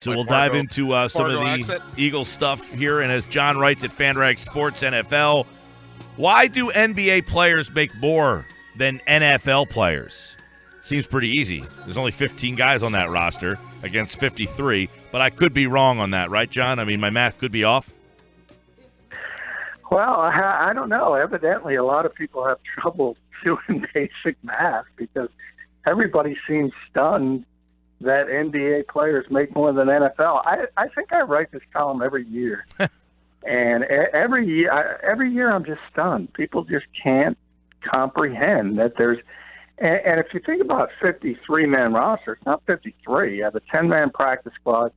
So like we'll Fargo, dive into some of Fargo the accent. Eagles stuff here. And as John writes at FanRag Sports NFL, why do NBA players make more than NFL players? Seems pretty easy. There's only 15 guys on that roster against 53, but I could be wrong on that, right, John? I mean, my math could be off. Well, I don't know. Evidently, a lot of people have trouble doing basic math because everybody seems stunned that NBA players make more than NFL. I think I write this column every year. And every year I'm just stunned. People just can't comprehend that there's – and if you think about 53-man roster, it's not 53. You have a 10-man practice squad.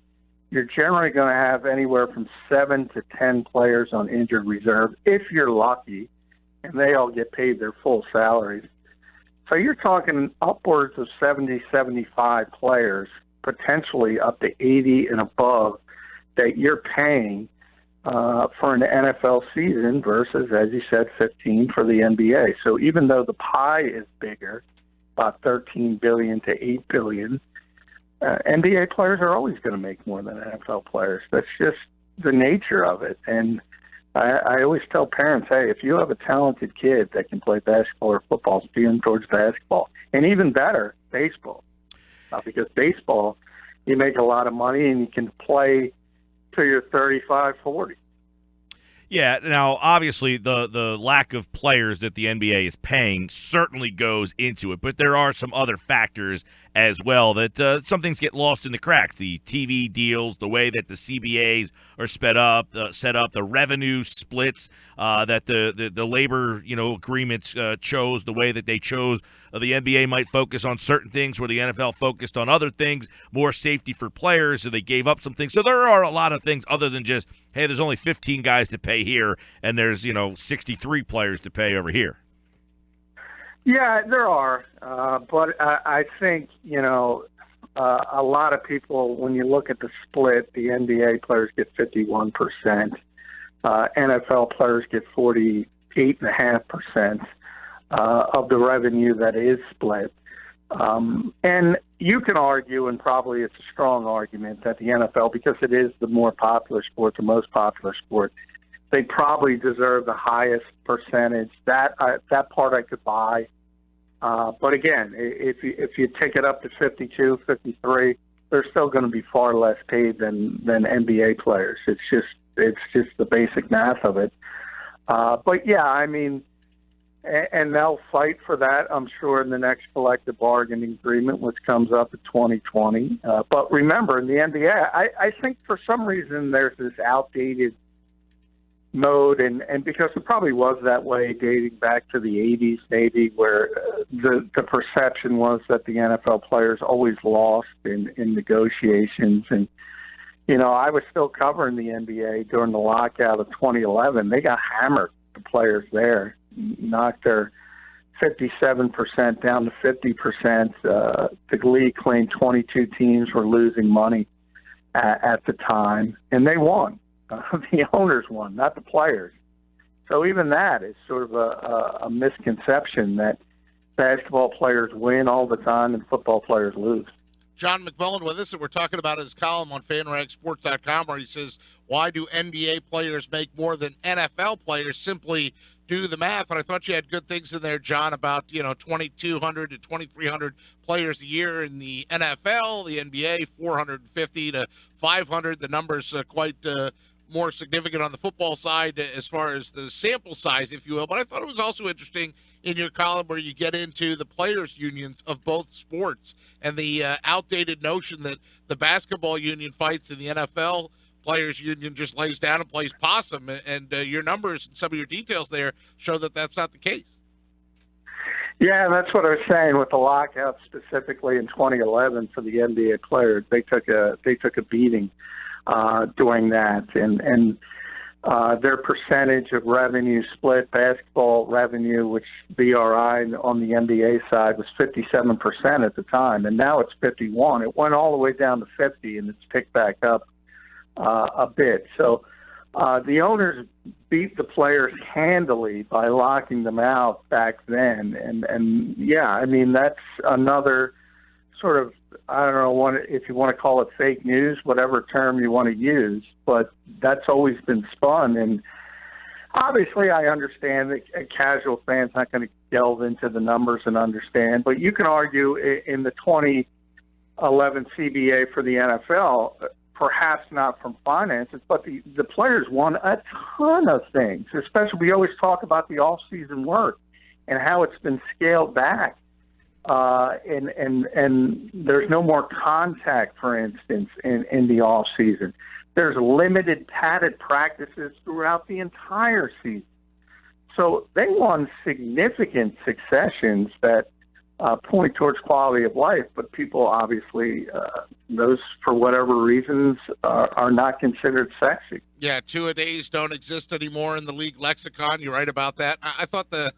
You're generally going to have anywhere from 7 to 10 players on injured reserve if you're lucky, and they all get paid their full salaries. So you're talking upwards of 70, 75 players, potentially up to 80 and above, that you're paying for an NFL season versus, as you said, 15 for the NBA. So even though the pie is bigger, about $13 billion to $8 billion, NBA players are always going to make more than NFL players. That's just the nature of it. And I always tell parents, hey, if you have a talented kid that can play basketball or football, steer them towards basketball. And even better, baseball. Because baseball, you make a lot of money and you can play till you're 35, 40. Yeah, now, obviously, the lack of players that the NBA is paying certainly goes into it, but there are some other factors as well that some things get lost in the cracks. The TV deals, the way that the CBAs are set up, the revenue splits that the labor agreements chose, the way that they chose. The NBA might focus on certain things where the NFL focused on other things, more safety for players, so they gave up some things. So there are a lot of things other than just, hey, there's only 15 guys to pay here, and there's 63 players to pay over here. Yeah, there are, but I think a lot of people, when you look at the split, the NBA players get 51%, NFL players get 48.5% of the revenue that is split. And you can argue, and probably it's a strong argument, that the NFL, because it is the more popular sport, the most popular sport, they probably deserve the highest percentage. That part I could buy. But again, if you take it up to 52, 53, they're still going to be far less paid than NBA players. It's just the basic math of it. But yeah, I mean, and they'll fight for that, I'm sure, in the next collective bargaining agreement, which comes up in 2020. But remember, in the NBA, I think for some reason there's this outdated mode, and because it probably was that way dating back to the 80s maybe, where the perception was that the NFL players always lost in negotiations. And, I was still covering the NBA during the lockout of 2011. They got hammered, the players there, knocked their 57% down to 50%. The league claimed 22 teams were losing money at the time, and they won. The owners won, not the players. So even that is sort of a misconception that basketball players win all the time and football players lose. John McMullen with us, and we're talking about his column on FanRagSports.com where he says, why do NBA players make more than NFL players? Simply do the math. And I thought you had good things in there, John, about 2,200 to 2,300 players a year in the NFL, the NBA 450 to 500. The numbers quite more significant on the football side as far as the sample size, if you will. But I thought it was also interesting in your column where you get into the players' unions of both sports and the outdated notion that the basketball union fights and the NFL players' union just lays down and plays possum. And your numbers and some of your details there show that that's not the case. Yeah, that's what I was saying with the lockout specifically in 2011 for the NBA players. They took a beating doing that, and their percentage of revenue split, basketball revenue, which BRI on the NBA side was 57% at the time, and now it's 51. It went all the way down to 50, and it's picked back up a bit. So the owners beat the players handily by locking them out back then, and yeah, I mean, that's another sort of, I don't know if you want to call it fake news, whatever term you want to use, but that's always been spun. And obviously I understand that a casual fan's not going to delve into the numbers and understand, but you can argue in the 2011 CBA for the NFL, perhaps not from finances, but the players won a ton of things, especially we always talk about the off-season work and how it's been scaled back. And there's no more contact, for instance, in the off season. There's limited padded practices throughout the entire season. So they won significant successions that point towards quality of life, but people obviously, those for whatever reasons, are not considered sexy. Yeah, two-a-days don't exist anymore in the league lexicon. You're right about that. I thought the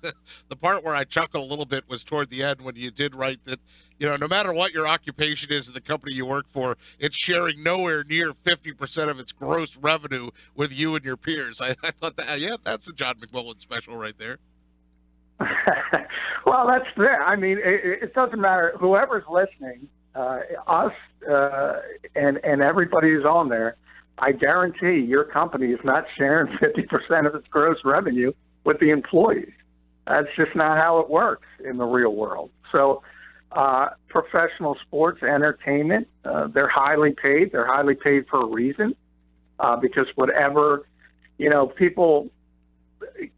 part where I chuckled a little bit was toward the end when you did write that, no matter what your occupation is in the company you work for, it's sharing nowhere near 50% of its gross revenue with you and your peers. I thought that, yeah, that's a John McMullen special right there. Well, that's there. I mean, it doesn't matter. Whoever's listening, us and everybody who's on there, I guarantee your company is not sharing 50% of its gross revenue with the employees. That's just not how it works in the real world. So professional sports, entertainment, they're highly paid. They're highly paid for a reason because whatever, people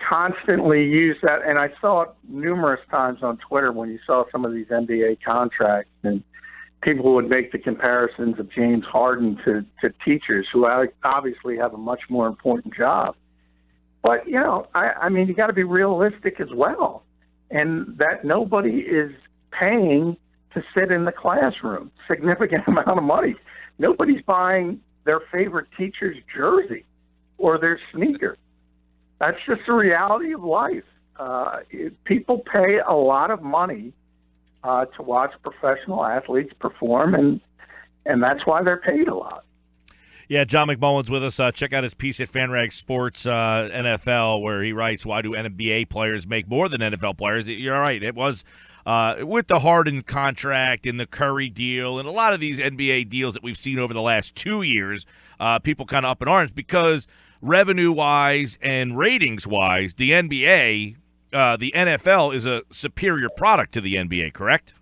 constantly use that. And I saw it numerous times on Twitter when you saw some of these NBA contracts and people would make the comparisons of James Harden to teachers who obviously have a much more important job. But, I mean, you got to be realistic as well. And that nobody is paying to sit in the classroom, significant amount of money. Nobody's buying their favorite teacher's jersey or their sneaker. That's just the reality of life. People pay a lot of money to watch professional athletes perform, and that's why they're paid a lot. Yeah, John McMullen's with us. Check out his piece at FanRag Sports NFL, where he writes, "Why do NBA players make more than NFL players?" You're right. It was with the Harden contract and the Curry deal and a lot of these NBA deals that we've seen over the last 2 years, people kind of up in arms because revenue-wise and ratings-wise, the NBA, the NFL is a superior product to the NBA, correct?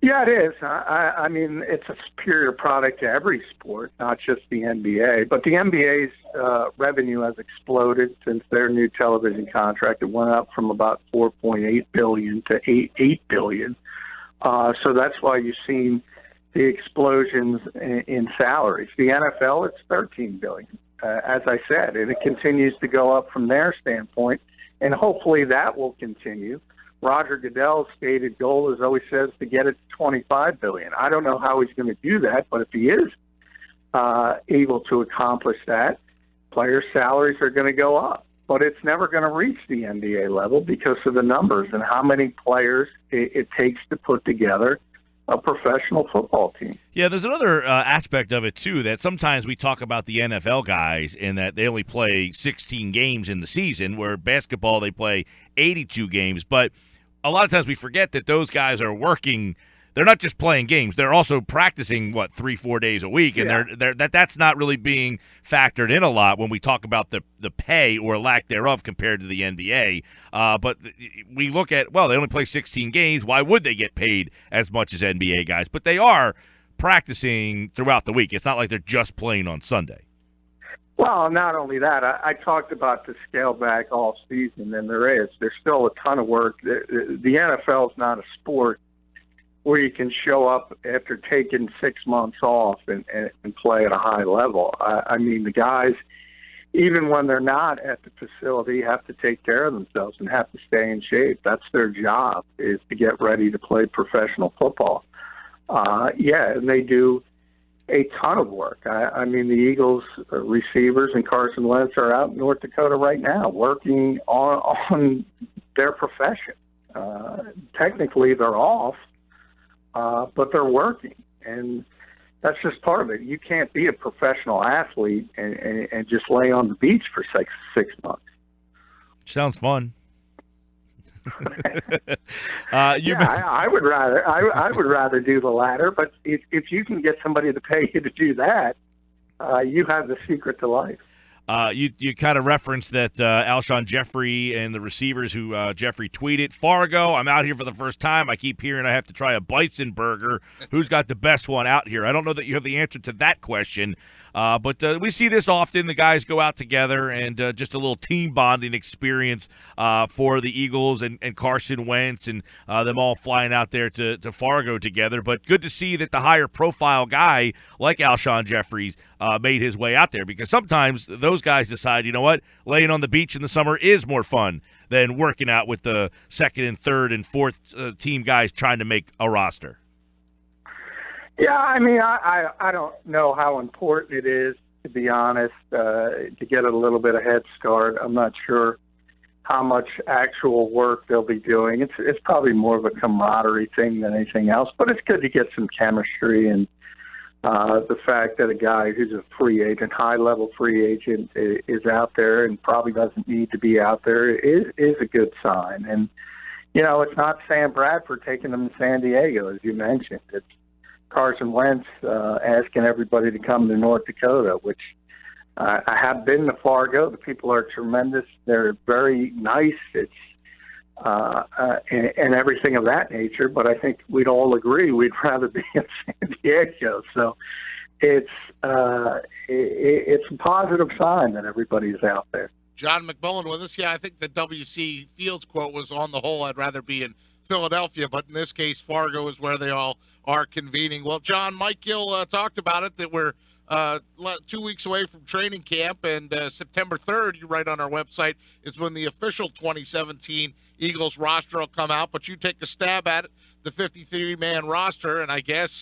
Yeah, it is. I mean, it's a superior product to every sport, not just the NBA. But the NBA's revenue has exploded since their new television contract. It went up from about $4.8 billion to $8 billion. So that's why you've seen the explosions in salaries. The NFL, it's $13 billion, as I said, and it continues to go up from their standpoint, and hopefully that will continue. Roger Goodell's stated goal, as always says, to get it to $25 billion. I don't know how he's going to do that, but if he is able to accomplish that, players' salaries are going to go up. But it's never going to reach the NBA level because of the numbers and how many players it takes to put together a professional football team. Yeah, there's another aspect of it, too, that sometimes we talk about the NFL guys in that they only play 16 games in the season, where basketball they play 82 games. But a lot of times we forget that those guys are working. They're not just playing games. They're also practicing, 3-4 days a week, and that's not really being factored in a lot when we talk about the pay or lack thereof compared to the NBA. But we look at, they only play 16 games. Why would they get paid as much as NBA guys? But they are practicing throughout the week. It's not like they're just playing on Sunday. Well, not only that, I talked about the scale back all season, and there's still a ton of work. The NFL is not a sport where you can show up after taking 6 months off and play at a high level. I mean, the guys, even when they're not at the facility, have to take care of themselves and have to stay in shape. That's their job, is to get ready to play professional football. And they do a ton of work. I mean, the Eagles receivers and Carson Wentz are out in North Dakota right now working on their profession. Technically, they're off, but they're working, and that's just part of it. You can't be a professional athlete and just lay on the beach for six months. Sounds fun. I would rather I would rather do the latter. But if you can get somebody to pay you to do that, you have the secret to life. You kind of referenced that Alshon Jeffrey and the receivers who Jeffrey tweeted. Fargo, I'm out here for the first time. I keep hearing I have to try a bison burger. Who's got the best one out here? I don't know that you have the answer to that question, but we see this often. The guys go out together and just a little team bonding experience for the Eagles and Carson Wentz and them all flying out there to Fargo together. But good to see that the higher profile guy like Alshon Jeffrey made his way out there, because sometimes those guys decide, you know what, laying on the beach in the summer is more fun than working out with the second and third and fourth team guys trying to make a roster. Yeah, I mean, I don't know how important it is, to be honest, to get a little bit of head start. I'm not sure how much actual work they'll be doing. It's probably more of a camaraderie thing than anything else, but it's good to get some chemistry, and the fact that a guy who's a free agent, high-level free agent, is out there and probably doesn't need to be out there is a good sign. And, you know, it's not Sam Bradford taking them to San Diego, as you mentioned. It's Carson Wentz asking everybody to come to North Dakota, which I have been to Fargo. The people are tremendous. They're very nice. It's and everything of that nature. But I think we'd all agree we'd rather be in San Diego. So it's a positive sign that everybody's out there. John McMullen with us. Yeah, I think the W.C. Fields quote was, on the whole, I'd rather be in Philadelphia, but in this case, Fargo is where they all are convening. Well, John, Mike Gill talked about it, that we're 2 weeks away from training camp, and September 3rd, you write on our website, is when the official 2017 Eagles roster will come out, but you take a stab at it, the 53-man roster, and I guess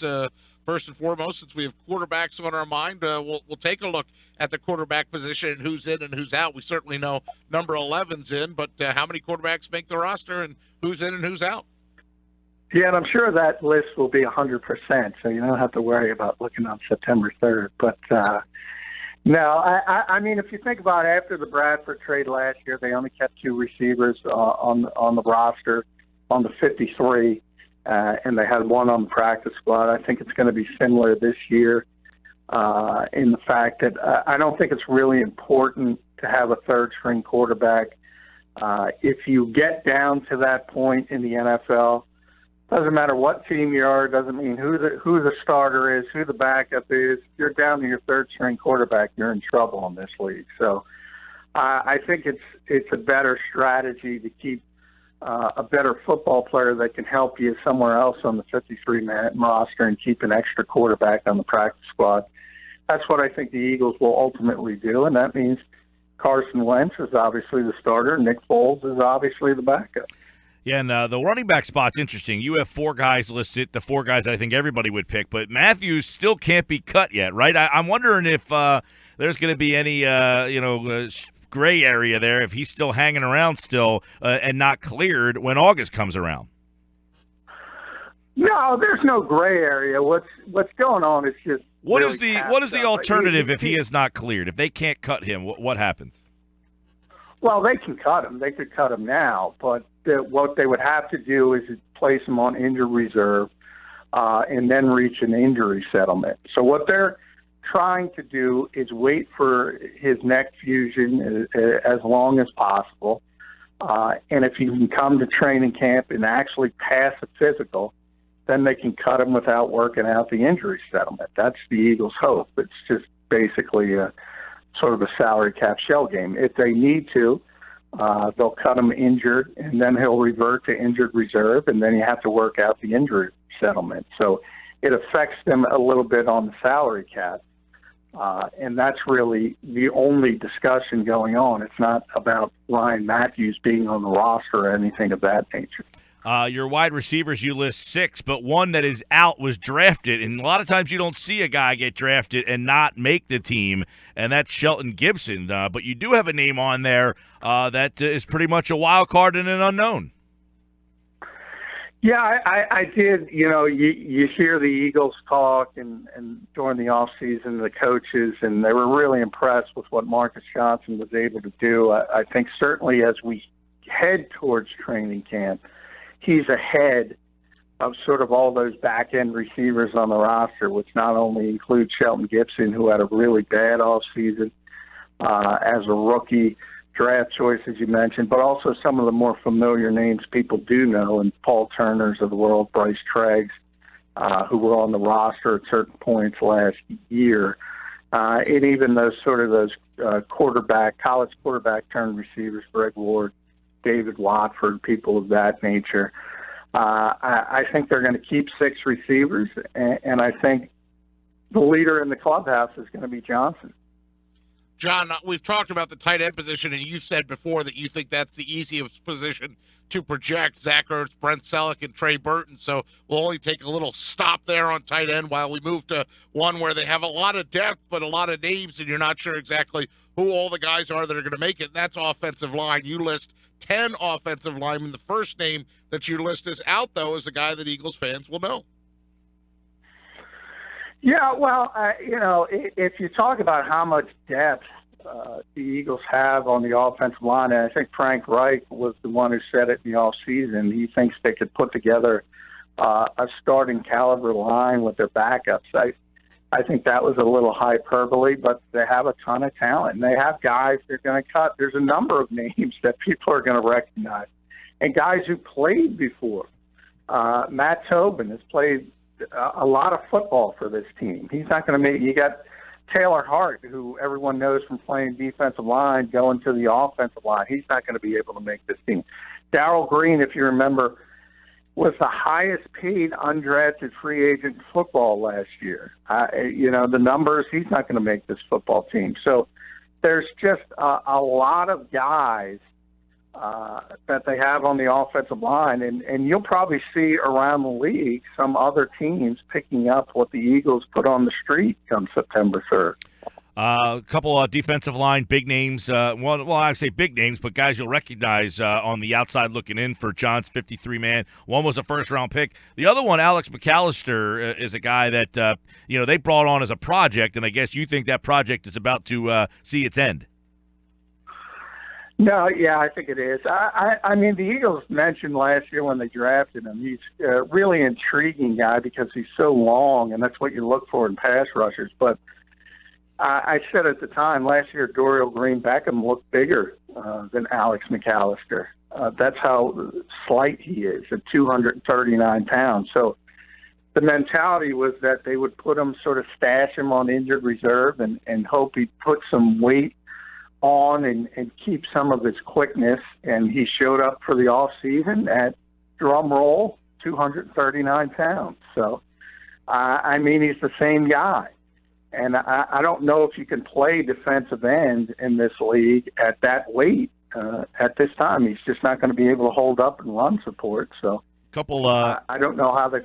first and foremost, since we have quarterbacks on our mind, we'll take a look at the quarterback position and who's in and who's out. We certainly know number 11's in, but how many quarterbacks make the roster and who's in and who's out? Yeah, and I'm sure that list will be 100%, so you don't have to worry about looking on September 3rd. But, no, I mean, if you think about it, after the Bradford trade last year, they only kept two receivers on the roster, on the 53, and they had one on the practice squad. I think it's going to be similar this year in the fact that I don't think it's really important to have a third-string quarterback. If you get down to that point in the NFL, doesn't matter what team you are, doesn't mean who the starter is, who the backup is. If you're down to your third-string quarterback, you're in trouble in this league. So I think it's a better strategy to keep a better football player that can help you somewhere else on the 53-man roster and keep an extra quarterback on the practice squad. That's what I think the Eagles will ultimately do, and that means Carson Wentz is obviously the starter. Nick Foles is obviously the backup. Yeah, and the running back spot's interesting. You have four guys listed, the four guys I think everybody would pick, but Matthews still can't be cut yet, right? I'm wondering if there's going to be any, gray area there, if he's still hanging around still and not cleared when August comes around. No, there's no gray area. What's going on is just what is the alternative if he is not cleared? If they can't cut him, what happens? Well, they can cut him. They could cut him now, but what they would have to do is place him on injured reserve and then reach an injury settlement. So what they're trying to do is wait for his neck fusion as long as possible. And if he can come to training camp and actually pass a physical, then they can cut him without working out the injury settlement. That's the Eagles' hope. It's just basically sort of a salary cap shell game. If they need to, they'll cut him injured, and then he'll revert to injured reserve, and then you have to work out the injury settlement. So it affects them a little bit on the salary cap, and that's really the only discussion going on. It's not about Ryan Matthews being on the roster or anything of that nature. Your wide receivers, you list 6, but one that is out was drafted. And a lot of times you don't see a guy get drafted and not make the team, and that's Shelton Gibson. But you do have a name on there that is pretty much a wild card and an unknown. Yeah, I did. You know, you hear the Eagles talk and during the offseason, the coaches, and they were really impressed with what Marcus Johnson was able to do. I think certainly as we head towards training camp, he's ahead of sort of all those back-end receivers on the roster, which not only includes Shelton Gibson, who had a really bad offseason as a rookie draft choice, as you mentioned, but also some of the more familiar names people do know, and Paul Turners of the world, Bryce Treggs, who were on the roster at certain points last year, and even those college quarterback turned receivers, Greg Ward, David Watford, people of that nature. I think they're going to keep 6 receivers, and I think the leader in the clubhouse is going to be Johnson. John, we've talked about the tight end position, and you've said before that you think that's the easiest position to project. Zach Ertz, Brent Selleck, and Trey Burton. So we'll only take a little stop there on tight end while we move to one where they have a lot of depth but a lot of names, and you're not sure exactly who all the guys are that are going to make it. And that's offensive line. You list 10 offensive linemen. The first name that you list is out, though, is a guy that Eagles fans will know. Yeah, well, if you talk about how much depth the Eagles have on the offensive line, and I think Frank Reich was the one who said it in the offseason, he thinks they could put together a starting caliber line with their backups. I think that was a little hyperbole, but they have a ton of talent, and they have guys they're going to cut. There's a number of names that people are going to recognize, and guys who played before. Matt Tobin has played a lot of football for this team. He's not going to make. You got Taylor Hart, who everyone knows from playing defensive line, going to the offensive line. He's not going to be able to make this team. Darrell Green, if you remember, was the highest paid undrafted free agent in football last year. The numbers, he's not going to make this football team. So there's just a lot of guys that they have on the offensive line, and you'll probably see around the league some other teams picking up what the Eagles put on the street come September 3rd. A couple of defensive line big names. Well, I say big names, but guys you'll recognize on the outside looking in for John's 53-man. One was a first-round pick. The other one, Alex McAllister, is a guy that they brought on as a project, and I guess you think that project is about to see its end. No, yeah, I think it is. I mean, the Eagles mentioned last year when they drafted him, he's a really intriguing guy because he's so long, and that's what you look for in pass rushers. But I said at the time, last year, Dorial Green-Beckham looked bigger than Alex McAllister. That's how slight he is, at 239 pounds. So the mentality was that they would put him, sort of stash him on injured reserve and hope he'd put some weight on and keep some of his quickness, and he showed up for the offseason at, drum roll, 239 pounds. So, he's the same guy. And I don't know if you can play defensive end in this league at that weight at this time. He's just not going to be able to hold up and run support. So I don't know how they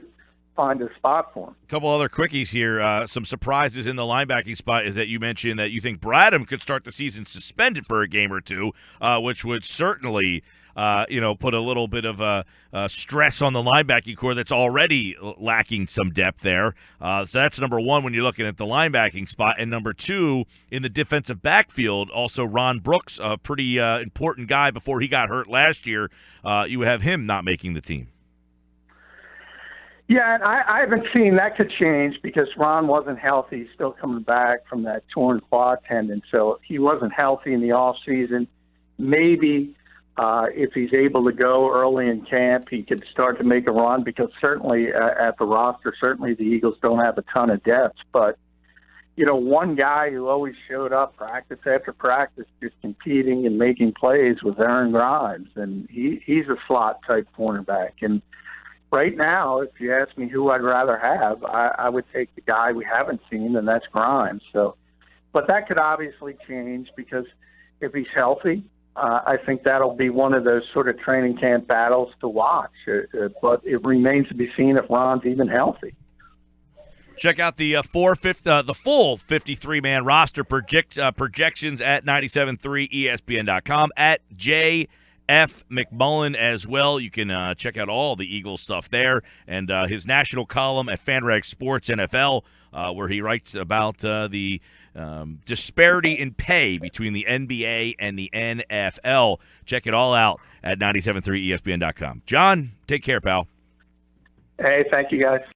find a spot for him. A couple other quickies here. Some surprises in the linebacking spot is that you mentioned that you think Bradham could start the season suspended for a game or two, which would certainly put a little bit of stress on the linebacking core that's already lacking some depth there. So that's number one when you're looking at the linebacking spot. And number two, in the defensive backfield, also Ron Brooks, a pretty important guy before he got hurt last year. You have him not making the team. Yeah, and I haven't seen that could change because Ron wasn't healthy. He's still coming back from that torn quad tendon, so he wasn't healthy in the off season. Maybe if he's able to go early in camp, he could start to make a run because certainly at the roster, certainly the Eagles don't have a ton of depth. But, one guy who always showed up practice after practice just competing and making plays was Aaron Grimes, and he's a slot-type cornerback. And right now, if you ask me who I'd rather have, I would take the guy we haven't seen, and that's Grimes. So, but that could obviously change because if he's healthy, I think that'll be one of those sort of training camp battles to watch. But it remains to be seen if Ron's even healthy. Check out the full 53-man roster projections at 97.3ESPN.com at JFF F. McMullen as well. You can check out all the Eagles stuff there, and his national column at FanRag Sports NFL, where he writes about the disparity in pay between the NBA and the NFL. Check it all out at 973ESPN.com. John, take care, pal. Hey, thank you, guys.